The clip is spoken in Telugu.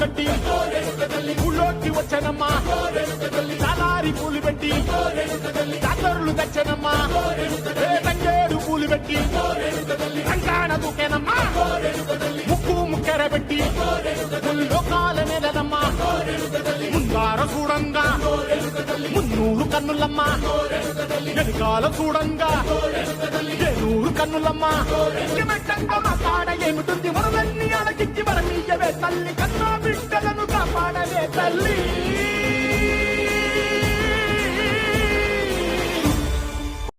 కట్టి ఊళ్ళోకి వచ్చనమ్మా చాలారి పూలు పెట్టి డాక్టర్లు తెచ్చనమ్మా తంగేడు పూలు పెట్టి రంగాన దూకేనమ్మా ముక్కు ముక్కెర పెట్టి లోకాల నెలనమ్మా ముందార చూడంగా మున్నూరు కన్నులమ్మా వెనుకాల చూడంగా ఏనూరు కన్నులమ్మా కాడ ఏమిటుంది మనలన్నీ అలకించి మరమీయవే తల్లి కన్నా బిడ్డలను కాపాడవే తల్లి.